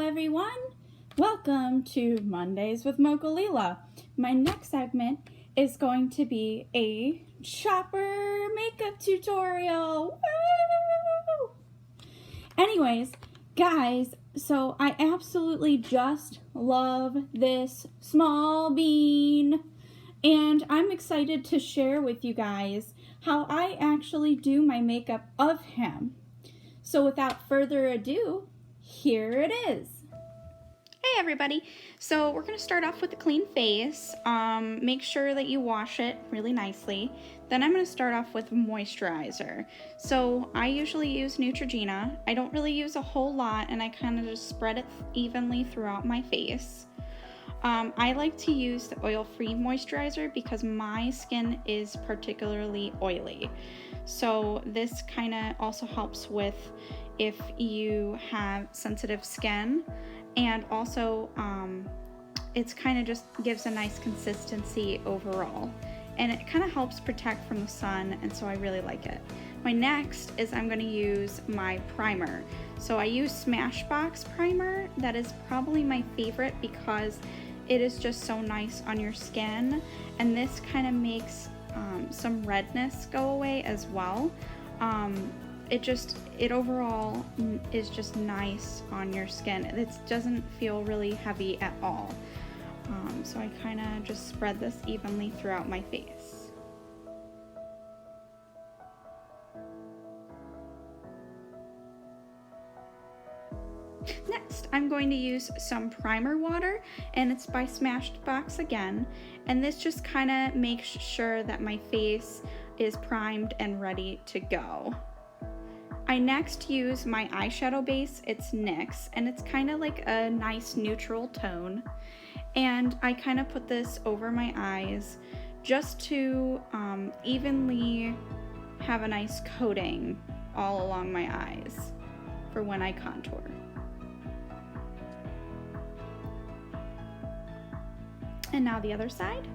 everyone. Welcome to Mondays with Mocha Leela. My next segment is going to be a shopper makeup tutorial. Woo! Anyways, guys, so I absolutely just love this small bean, and I'm excited to share with you guys how I actually do my makeup of him. So without further ado, here it is. Hey everybody, so we're going to start off with a clean face. Make sure that you wash it really nicely. Then I'm going to start off with moisturizer. So I usually use Neutrogena. I don't really use a whole lot, and I kind of just spread it evenly throughout my face. I like to use the oil-free moisturizer because my skin is particularly oily. So this kind of also helps with if you have sensitive skin, and also it's kind of just gives a nice consistency overall, and it kind of helps protect from the sun, and so I really like it. My next is I'm going to use my primer. So I use Smashbox primer. That is probably my favorite because it is just so nice on your skin, and this kind of makes some redness go away as well. It overall is just nice on your skin. It doesn't feel really heavy at all. So I kind of just spread this evenly throughout my face. Next, I'm going to use some primer water, and it's by Smashbox again. And this just kind of makes sure that my face is primed and ready to go. I next use my eyeshadow base. It's NYX, and it's kind of like a nice neutral tone. And I kind of put this over my eyes just to evenly have a nice coating all along my eyes for when I contour. And now the other side.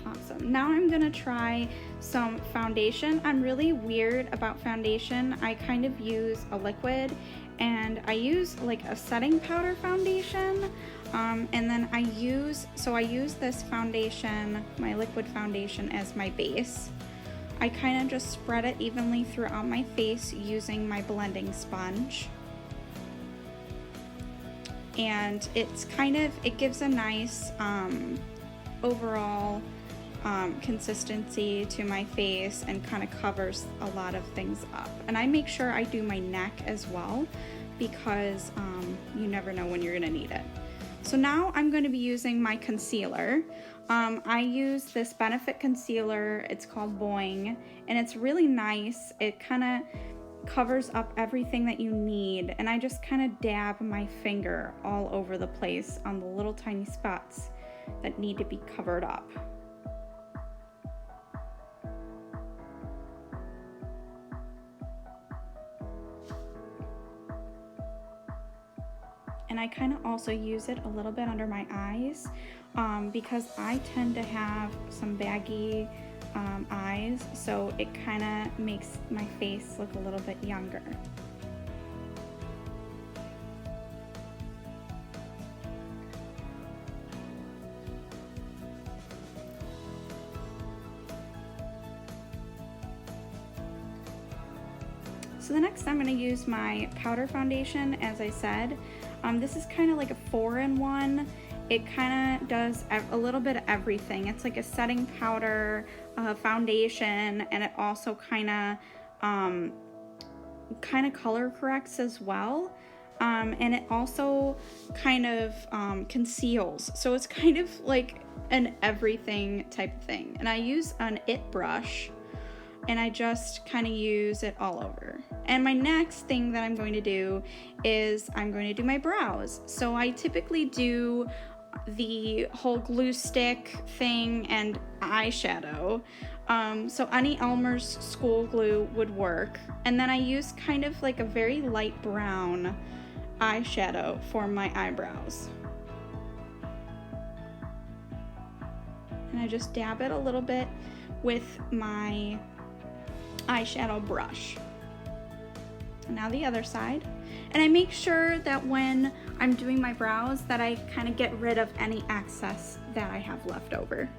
Awesome. Now I'm gonna try some foundation. I'm really weird about foundation. I kind of use a liquid, and I use like a setting powder foundation, and then I use this foundation, my liquid foundation, as my base. I kind of just spread it evenly throughout my face using my blending sponge. And it gives a nice overall consistency to my face, and kind of covers a lot of things up. And I make sure I do my neck as well, because you never know when you're gonna need it. So now I'm going to be using my concealer. I use this Benefit concealer. It's called Boing, and it's really nice. It kind of covers up everything that you need, and I just kind of dab my finger all over the place on the little tiny spots that need to be covered up. And I kind of also use it a little bit under my eyes because I tend to have some baggy eyes, so it kind of makes my face look a little bit younger. So the next I'm going to use my powder foundation, as I said. This is kind of like a 4-in-1. It kind of does a little bit of everything. It's like a setting powder, foundation, and it also kind of color corrects as well. And it also kind of conceals. So it's kind of like an everything type of thing. And I use an IT brush, and I just kind of use it all over. And my next thing that I'm going to do is I'm going to do my brows. So I typically do the whole glue stick thing and eyeshadow. So any Elmer's school glue would work. And then I use kind of like a very light brown eyeshadow for my eyebrows. And I just dab it a little bit with my eyeshadow brush. And now the other side. And I make sure that when I'm doing my brows that I kind of get rid of any excess that I have left over.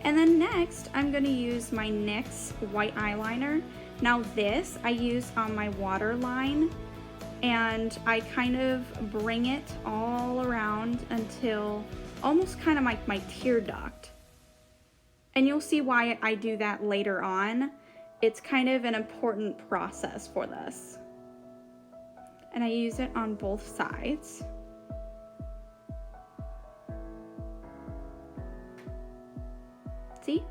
And then next, I'm going to use my NYX white eyeliner. Now this I use on my waterline, and I kind of bring it all around until almost kind of like my tear duct. And you'll see why I do that later on. It's kind of an important process for this. And I use it on both sides. See?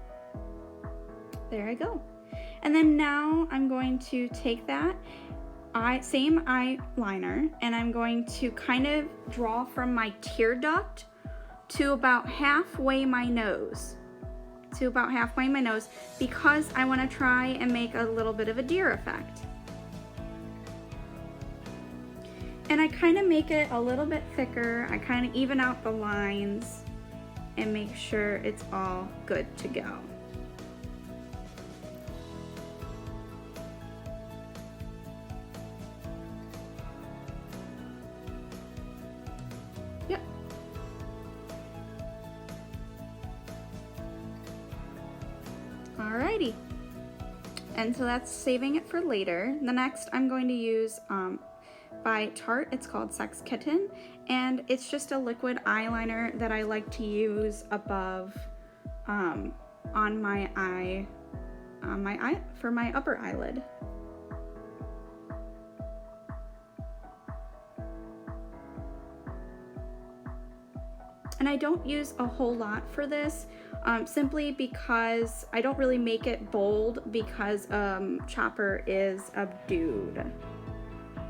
There I go. And then now I'm going to take that same eyeliner and I'm going to kind of draw from my tear duct to about halfway my nose. Because I want to try and make a little bit of a deer effect. And I kind of make it a little bit thicker. I kind of even out the lines and make sure it's all good to go. Yep. Alrighty. And so that's saving it for later. The next I'm going to use by Tarte, it's called Sex Kitten, and it's just a liquid eyeliner that I like to use above on my eye for my upper eyelid. And I don't use a whole lot for this, simply because I don't really make it bold because Chopper is a dude.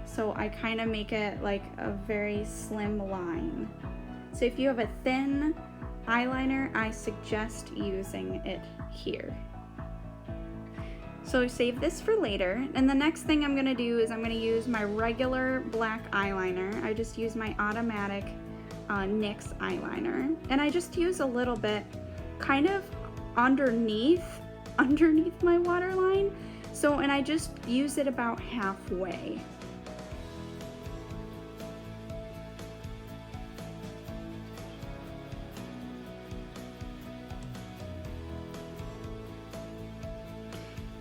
So I kind of make it like a very slim line. So if you have a thin eyeliner, I suggest using it here. So save this for later. And the next thing I'm gonna do is I'm gonna use my regular black eyeliner. I just use my automatic NYX eyeliner. And I just use a little bit kind of underneath my waterline. So, and I just use it about halfway.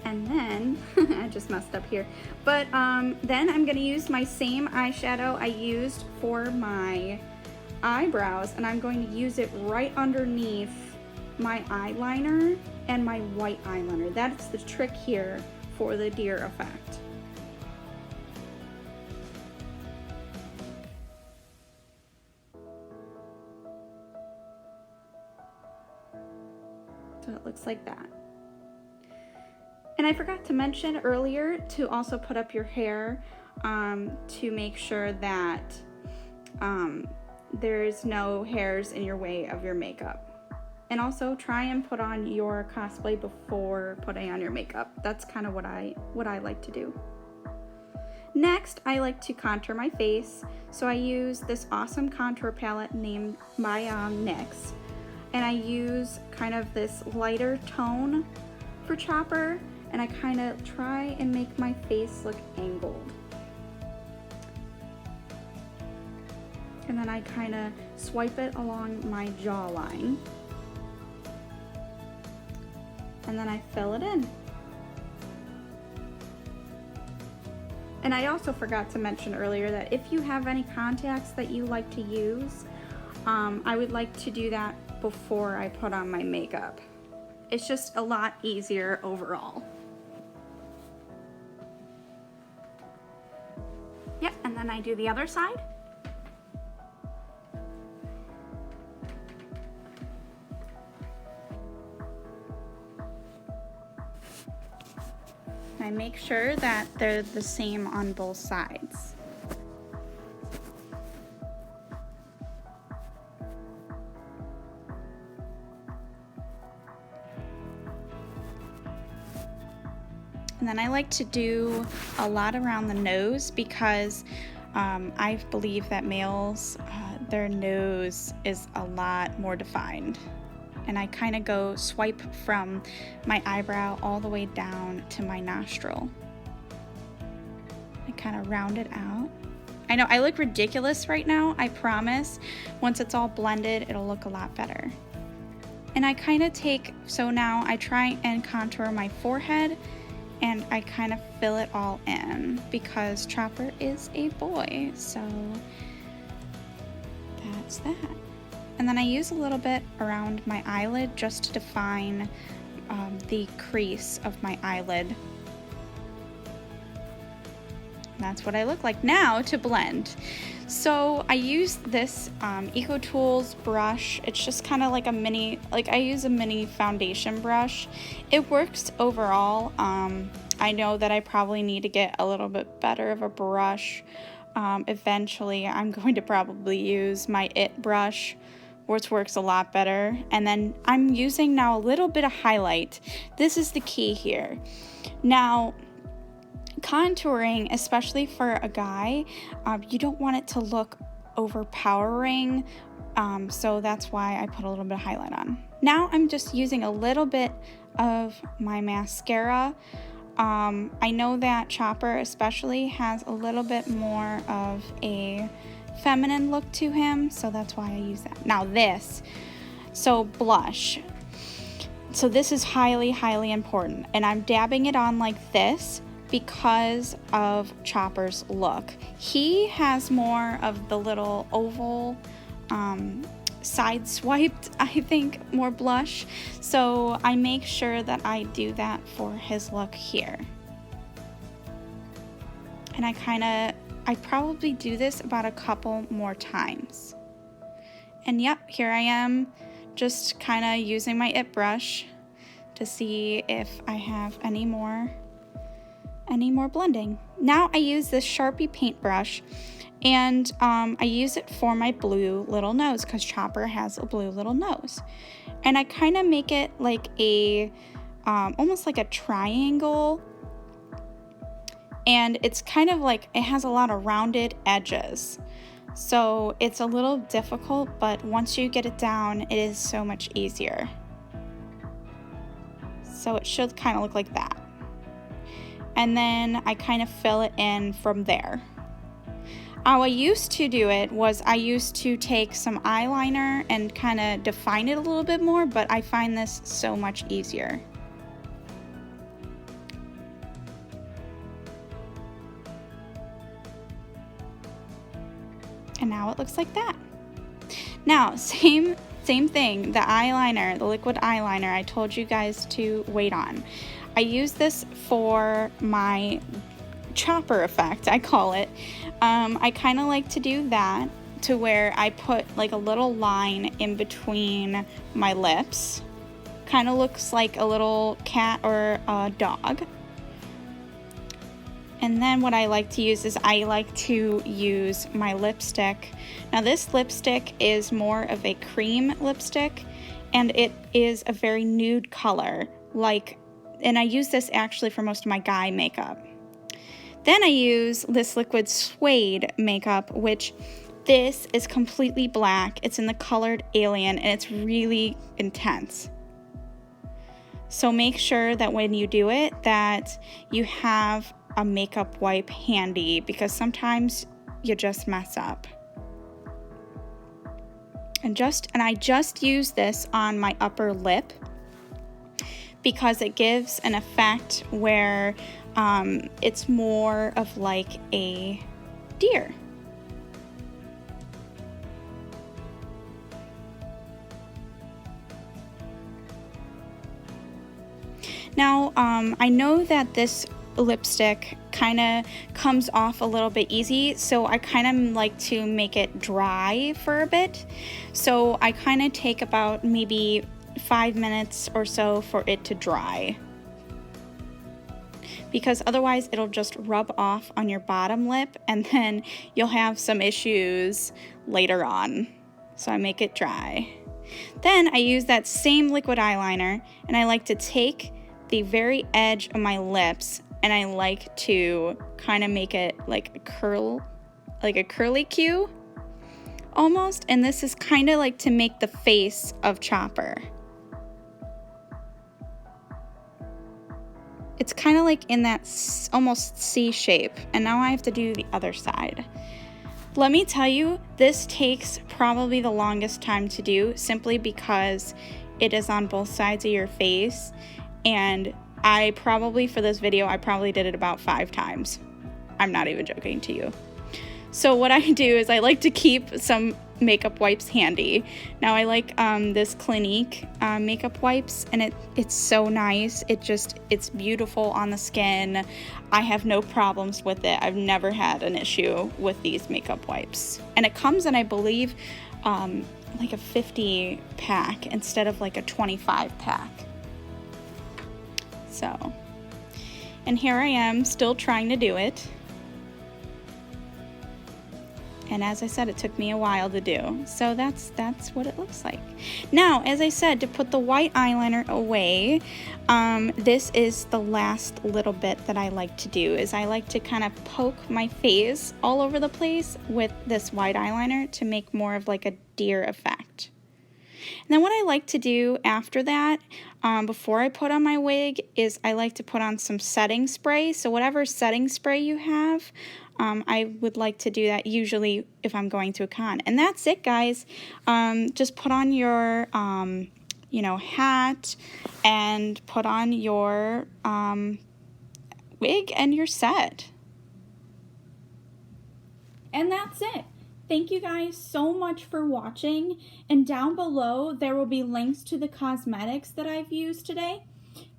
And then, I just messed up here, but then I'm gonna use my same eyeshadow I used for my eyebrows, and I'm going to use it right underneath my eyeliner and my white eyeliner. That's the trick here for the deer effect. So it looks like that. And I forgot to mention earlier to also put up your hair to make sure that there's no hairs in your way of your makeup. And also try and put on your cosplay before putting on your makeup. That's kind of what I like to do. Next, I like to contour my face. So I use this awesome contour palette named by NYX. And I use kind of this lighter tone for Chopper. And I kind of try and make my face look angled. And then I kind of swipe it along my jawline. And then I fill it in. And I also forgot to mention earlier that if you have any contacts that you like to use, I would like to do that before I put on my makeup. It's just a lot easier overall. Yep, and then I do the other side. I make sure that they're the same on both sides. And then I like to do a lot around the nose because I believe that males, their nose is a lot more defined. And I kind of go swipe from my eyebrow all the way down to my nostril. I kind of round it out. I know I look ridiculous right now, I promise. Once it's all blended, it'll look a lot better. And I kind of take, so now I try and contour my forehead, and I kind of fill it all in because Chopper is a boy, so that's that. And then I use a little bit around my eyelid just to define the crease of my eyelid. And that's what I look like now to blend. So I use this Eco Tools brush. It's just kind of like a mini, like I use a mini foundation brush. It works overall. I know that I probably need to get a little bit better of a brush. Eventually I'm going to probably use my It brush, which works a lot better. And then I'm using now a little bit of highlight. This is the key here. Now, contouring, especially for a guy, you don't want it to look overpowering, so that's why I put a little bit of highlight on. Now I'm just using a little bit of my mascara. I know that Chopper especially has a little bit more of a feminine look to him, so that's why I use that. Now this, so blush. So this is highly, highly important, and I'm dabbing it on like this because of Chopper's look. He has more of the little oval, side swiped, I think, more blush. So I make sure that I do that for his look here. And I probably do this about a couple more times. And yep, here I am, just kind of using my It brush to see if I have any more blending. Now I use this Sharpie paintbrush, and I use it for my blue little nose because Chopper has a blue little nose. And I kind of make it like a, almost like a triangle. And it's kind of like, it has a lot of rounded edges. So it's a little difficult, but once you get it down, it is so much easier. So it should kind of look like that. And then I kind of fill it in from there. How I used to do it was I used to take some eyeliner and kind of define it a little bit more, but I find this so much easier. And now it looks like that. Now, same thing, the eyeliner, the liquid eyeliner, I told you guys to wait on. I use this for my Chopper effect, I call it. I kind of like to do that to where I put like a little line in between my lips. Kind of looks like a little cat or a dog. And then what I like to use is I like to use my lipstick. Now this lipstick is more of a cream lipstick, and it is a very nude color, and I use this actually for most of my guy makeup. Then I use this liquid Suede Makeup, which this is completely black. It's in the colored Alien, and it's really intense. So make sure that when you do it, that you have a makeup wipe handy, because sometimes you just mess up. And I just use this on my upper lip because it gives an effect where it's more of like a deer. Now, I know that this lipstick kind of comes off a little bit easy, so I kind of like to make it dry for a bit. So I kind of take about maybe 5 minutes or so for it to dry, because otherwise it'll just rub off on your bottom lip and then you'll have some issues later on. So I make it dry. Then I use that same liquid eyeliner, and I like to take the very edge of my lips and I like to kind of make it like a curl, like a curly Q almost, and this is kind of like to make the face of Chopper. It's kind of like in that almost C shape, and now I have to do the other side. Let me tell you, this takes probably the longest time to do, simply because it is on both sides of your face, and I probably, for this video, I probably did it about 5 times. I'm not even joking to you. So what I do is I like to keep some makeup wipes handy. Now I like this Clinique makeup wipes, and it's so nice. It's beautiful on the skin. I have no problems with it. I've never had an issue with these makeup wipes. And it comes in, I believe, like a 50 pack instead of like a 25 pack. So, and here I am still trying to do it. And as I said, it took me a while to do. So that's what it looks like. Now, as I said, to put the white eyeliner away, this is the last little bit that I like to do, is I like to kind of poke my face all over the place with this white eyeliner to make more of like a deer effect. And then what I like to do after that, before I put on my wig, is I like to put on some setting spray. So whatever setting spray you have, I would like to do that usually if I'm going to a con. And that's it, guys. Just put on your, you know, hat and put on your wig, and you're set. And that's it. Thank you guys so much for watching, and down below there will be links to the cosmetics that I've used today.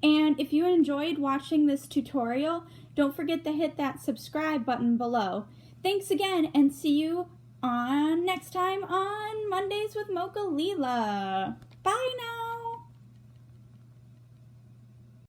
And if you enjoyed watching this tutorial, don't forget to hit that subscribe button below. Thanks again, and see you next time on Mondays with Mocha Leela. Bye now!